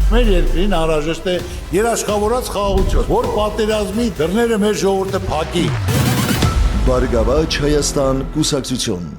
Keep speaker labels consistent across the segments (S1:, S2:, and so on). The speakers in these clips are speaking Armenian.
S1: Մեր երկրին անհրաժեշտ է երաշխավորած խաղաղություն, որ պատերազմի դռները մեր ժողովուրդը փակի։
S2: Բարգավաճ Հայաստան կուսակցություն։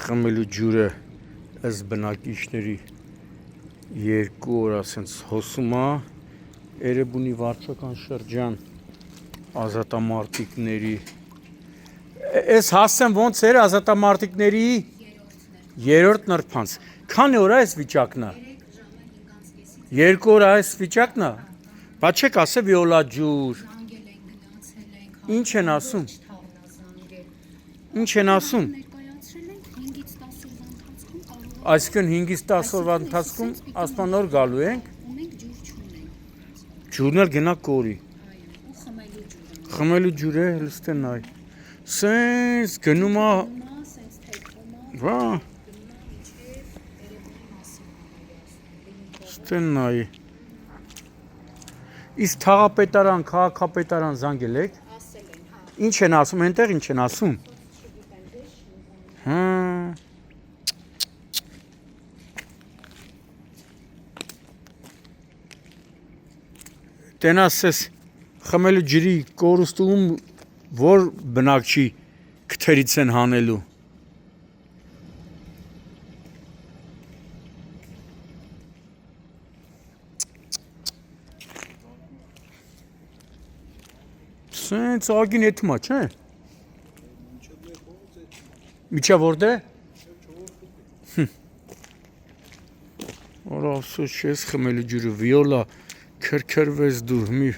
S3: Խմելու ջուրը ըս բնակիչների 2 օր ասենց հոսում է Էրեբունի վարչական շրջան ազատամարտիկների այս հասցեմ ոնց էր ազատամարտիկների 3-րդ նրբանց քանի օր է այս վիճակն է 2 օր է այս վիճակն է բա չեք ասե վիոլա ջուր ինչ են ասում Ինչ են ասում Այսինքն 5-ից 10 օրվա ընթացքում ասպան նոր գալու ենք ջուրն էլ գնա կորի խմելու ջուրը լստեն այ սենց գնում է վա ստեն այ իսկ թաղապետարան քաղաքապետարան զանգել եք ինչ են ասում այնտեղ ինչ են ասում Տենասես խմելու ջրի կորուստում որ բնակչի քթերից են հանելու Սենց ագին էթում է, չէ՞։ Միջավ որդ է։ Օր ասոս չես խմելու ջուրը վիոլա քրքրվես դու մի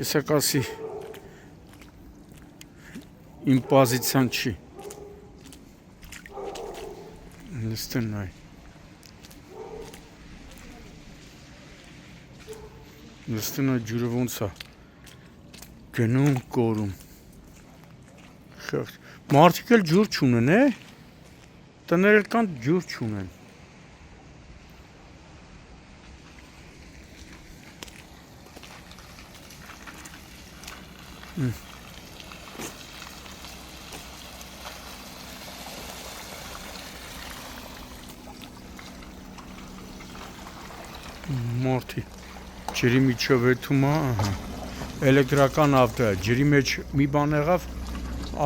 S3: եսակասի իմ պոզիցիան չի նստեն այ նստեն այ ջուրը ոնց է գնում կորում մարդիկ էլ ջուր չունեն է տներ էլ կան ջուր չունեն Մորթի ջրի միջով էթում է էլեկտրական ավտո է ջրի մեջ մի բան եղավ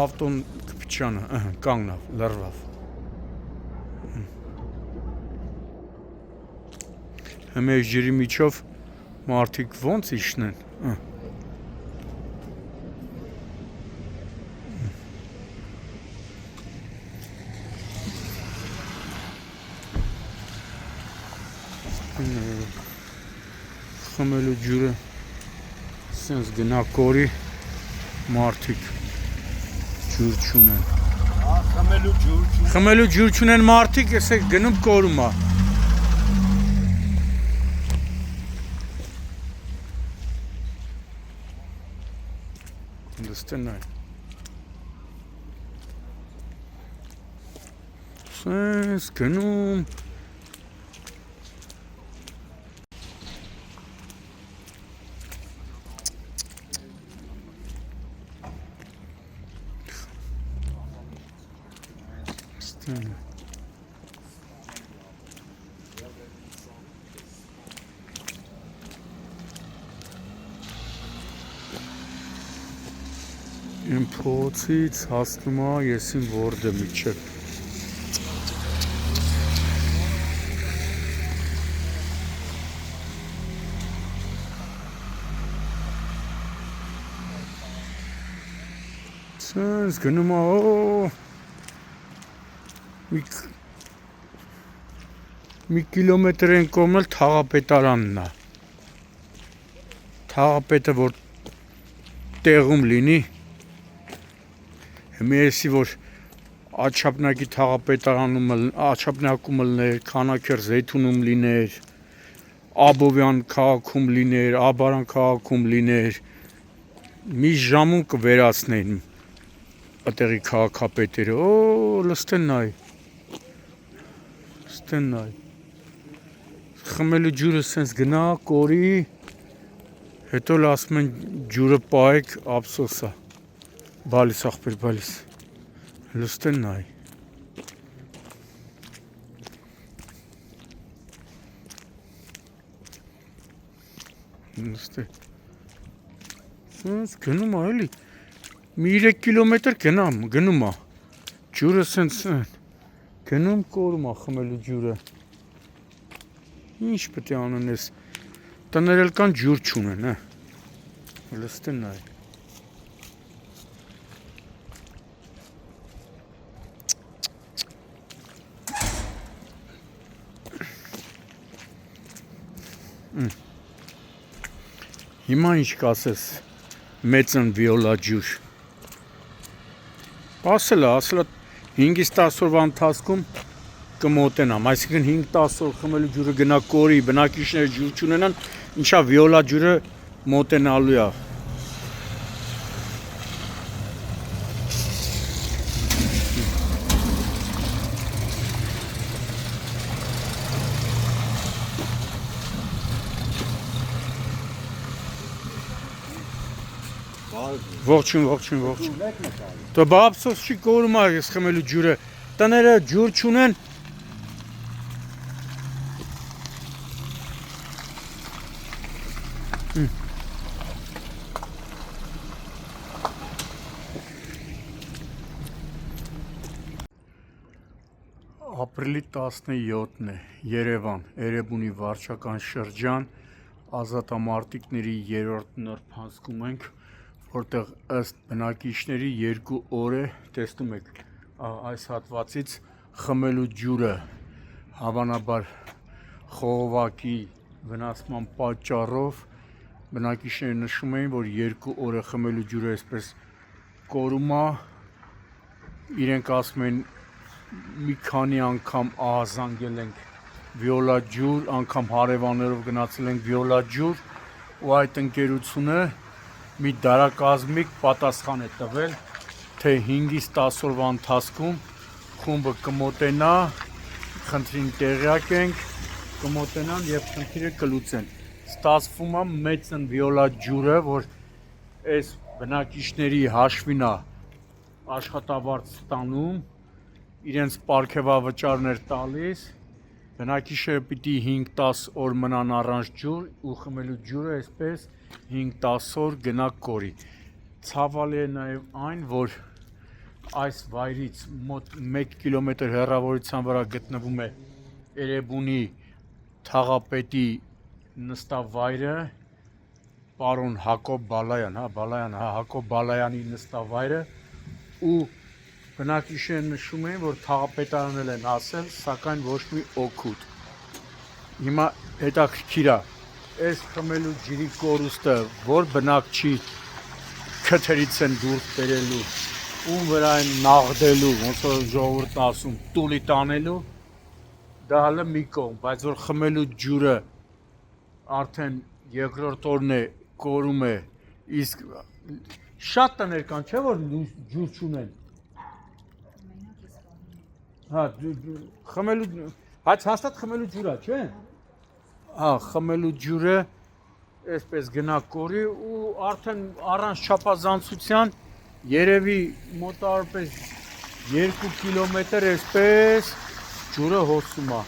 S3: ավտոն կփչանը կանգնավ լռավ Հիմա ջրի միջով մարդիկ ոնց իջնեն Խմելու ջուրը սենց գնա կորի մարդիկ ջուր չունեն խմելու ջուր չունեն մարդիկ եսեք գնում կորում է դստեն այ սենց գնում Իմ փողոցից հասնում է եսին որդ է միջև Սենց գնում է մի կիլոմետր են կողմել թաղապետարանն է թաղապետը որ տեղում լինի Հիմա եսի որ Աչափնակի թաղապետարանում լիներ, Քանաքեր Զեյթունում լիներ, Աբովյան քաղաքում լիներ, Աբարան քաղաքում լիներ, մի ժամում կվերացնեին այդտեղի քաղաքապետերը, լստեն նայ, խմելու ջուրը սենց գնա, կորի, հետո ասում են ջուրը պահեք, ափսոս է, բալիս աղբեր, բալիս, լստեն նայ, սենց գնում է էլի, մի 3 կիլոմետր գնում է, ջուրը սենց գնում կորում է խմելու ջուրը, ինչ պետք է անեն ես, տներ էլ կան ջուր չունեն, լստեն նայ, Հիմա ինչ կասես մեծն վիոլա ջուր ասել է 5-10 օրվա ընթացքում կմոտենամ այսինքն 5-10 օր խմելու ջուրը գնա կորի բնակիչները ջուր չունենան ինչա վիոլա ջուրը մոտենալու է Ողջույն Դե բա ափսոս չի կորում է ես խմելու ջուրը տները ջուր չունեն Ապրիլի 17-ն է Երևան Էրեբունի վարչական շրջան ազատամարտիկների 3-րդ նրբանցքում ենք որտեղ ըստ բնակիչների 2 օր է տեսնում եք այս հատվածից խմելու ջուրը հավանաբար խողովակի վնասման պատճառով բնակիչները նշում էին որ 2 օր է խմելու ջուրը այսպես կորում է իրենք ասում են մի քանի անգամ ահազանգել ենք վիոլա ջուր անգամ հարևաններով գնացել ենք վիոլա ջուր ու այդ ընկերությունը մի դարակազմիկ պատասխան է տվել, թե 5-10 օրվա ընթացքում խումբը կմոտենա, խնդրին տեղյակ ենք, կմոտենան և խնդիրը կլուծեն։ Ստացվում է մեծն վիոլա ջուրը, որ այս բնակիչների հաշվին է աշխատավարձ ստանում, իրենց պարգևավճարներ տալիս, բնակիչները պիտի 5-10 օր մնան առանց ջուր ու խմելու ջուրը այսպես 5-10 օր գնա կորի։ Ցավալի է նաև այն, որ այս վայրից մոտ 1 կիլոմետր հեռավորության վրա գտնվում է Էրեբունի թաղապետի նստավայրը, պարոն Հակոբ Բալայանի նստավայրը ու բնակիչները նշում են, որ թաղապետարանել են ասել, սակայն ոչ մի օգուտ։ Հիմա հետաքրքիր է, այս խմելու ջրի կորուստը, որ բնակչի քթերից են դուրս բերելու, ում վրա են նաղդելու, ոնց որ ժողովուրդն ասում, տուլի տանելու, դա հələ մի կողմ, բայց որ խմելու ջուրը արդեն երկրորդ օրն է կորում է, իսկ շատ տներ կան, չէ՞ որ ջուր չունեն։ Հա, խմելու, բայց հաստատ խմելու ջուր է, չէ՞։ Հա, խմելու ջուրը այսպես գնա կորի ու արդեն առանց չափազանցության երևի մոտավորապես 2 կիլոմետր այսպես ջուրը հոսում է։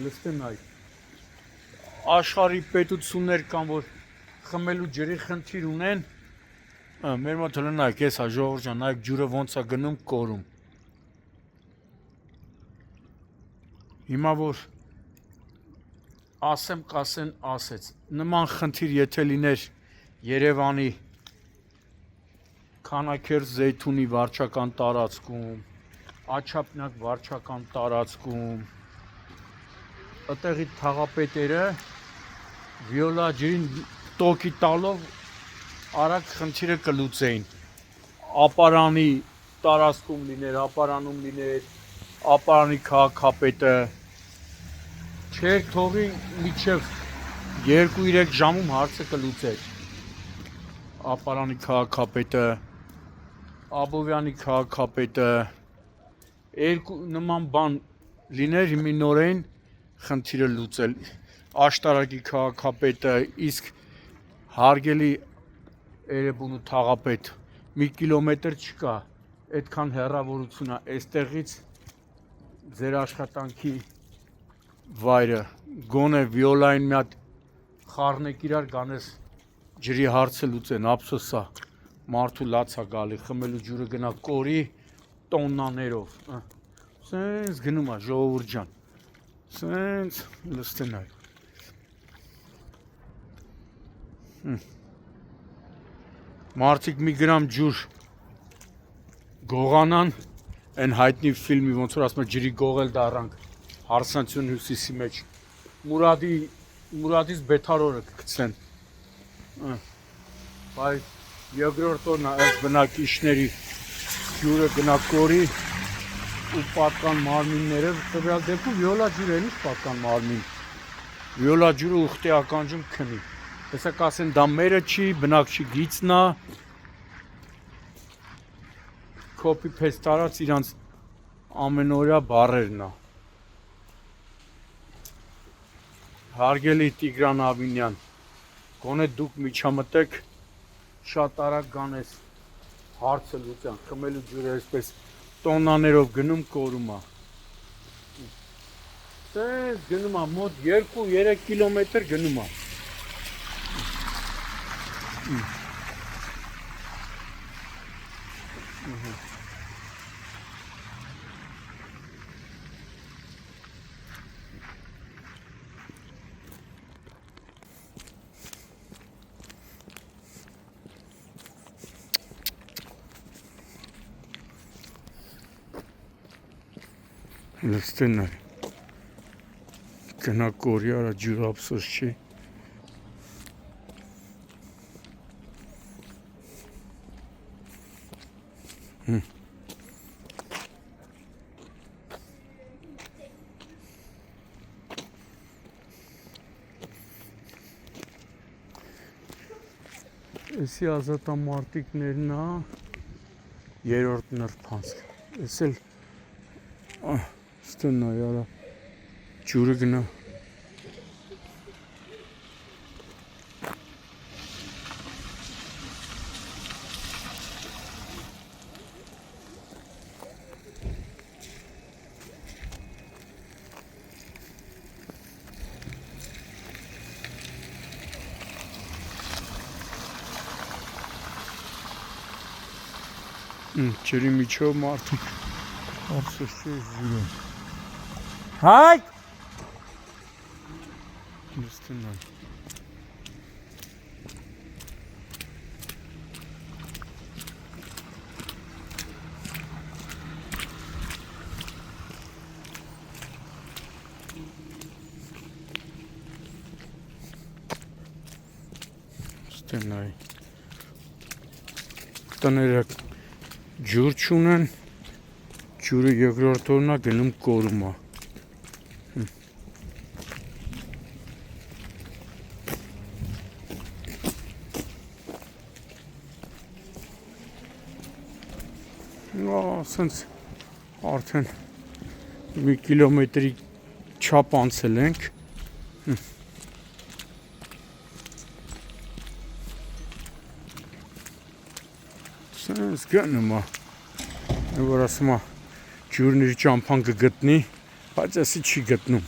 S3: Լստեն այ։ Աշխարհի պետություններ կան, որ խմելու ջրի խնդիր ունեն։ Մեր մոտ հլնայք, ես հա ժողովուրդ ջան, նայեք ջուրը ոնց է գնում կորում։ Հիմա որ ասեմ կասեն ասեց, նման խնդիր եթե լիներ Երևանի Քանաքերձ Զեյթունի վարչական տարածքում, Աչափնյակ վարչական տարածքում, այդտեղի թաղապետերը վիոլա ջրին տոկի տալով արագ խնդիրը կլուծեին։ Ապարանի տարածքում լիներ, ապարանում լիներ, ապարանի քաղաքապետը չէր թողի միջև 2-3 ժամում հարցը կլուծեր։ Ապարանի քաղաքապետը, Աբովյանի քաղաքապետը, երկու նման բան լիներ հիմի նորեն խնդիրը լուծել։ Աշտարակի քաղաքապետը, իսկ հարգելի Էրեբունու թաղապետ 1 կիլոմետր չկա, այդքան հեռավորություն է այստեղից ձեր աշխատանքի վայրը, գոնե վիոլային մի հատ խառնեք իրար գանես ջրի հարցը լուծեն, ափսոս է, մարդու լաց է գալի, խմելու ջուրը գնա կորի տոննաներով, սենց գնում է ժողովուրդ ջան, սենց լստեն այ։ Մարդիկ մի գրամ ջուր գողանան, այն հայտնի ֆիլմի ոնց որ ասում է ջրի գողել դառանք հարսանցություն հյուսիսի մեջ, Մուրադից բեթարորը կգցեն, բայց երկրորդ օրն այս բնակիչների ջուրը գնա կորի ու պատկան մարմինները, տվյալ դեպքում վիոլա ջուրը էլի պատկան մարմին, վիոլա ջուրը ուխտի ականջում քնի, տեսակ ասեն դա մերը չի, բնակչի գիծն է, copy paste տարած իրանց ամենօրյա բառերն է։ Հարգելի Տիգրան Ավինյան, գոնե դուք միջամտեք շատ արագ գանես հարցը լուծան, խմելու ջուրը այսպես տոննաներով գնում կորում է։ Սենց գնում է մոտ 2-3 կիլոմետր գնում է։ Լստեն այ, գնա կորի արա ջուր ափսոս չի։ Էսի ազատամարտիկներն է, երրորդ նրբանցք, ես էլ ստեն նայ արա ջուրը գնա ջրի միջով մարդիկ ափսոս չի ջուրը Հայք Լստեն այ Լստեն այ տները ջուր չունեն ջուրը երկրորդ օրն է գնում կորում է Սենց արդեն մի կիլոմետրի չափ անցել ենք Սենց գնում է Որ ասում է ջուրն իր ճամփան կգտնի, բայց էսի չի գտնում։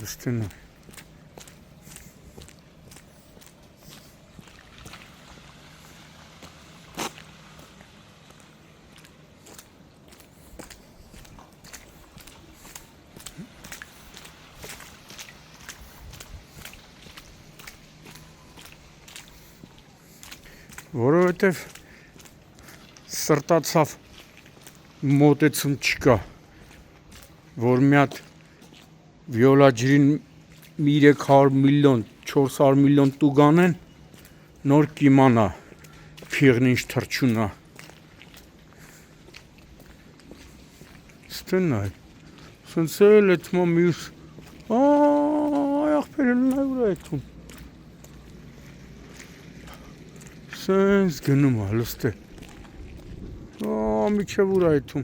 S3: Դստինը որովհետև սրտացավ մոտեցում չկա, որ մի հատ վիոլա ջրին 300 միլիոն, 400 միլիոն տուգան են, նոր կիմանա փիղն ինչ թրջունա։ Ստենա, սենց էլ էտ մա մյուս, այ աղբերել նայ ուր այդում։ Սենց գնում է, լստ է։ Միչև ուր այդում։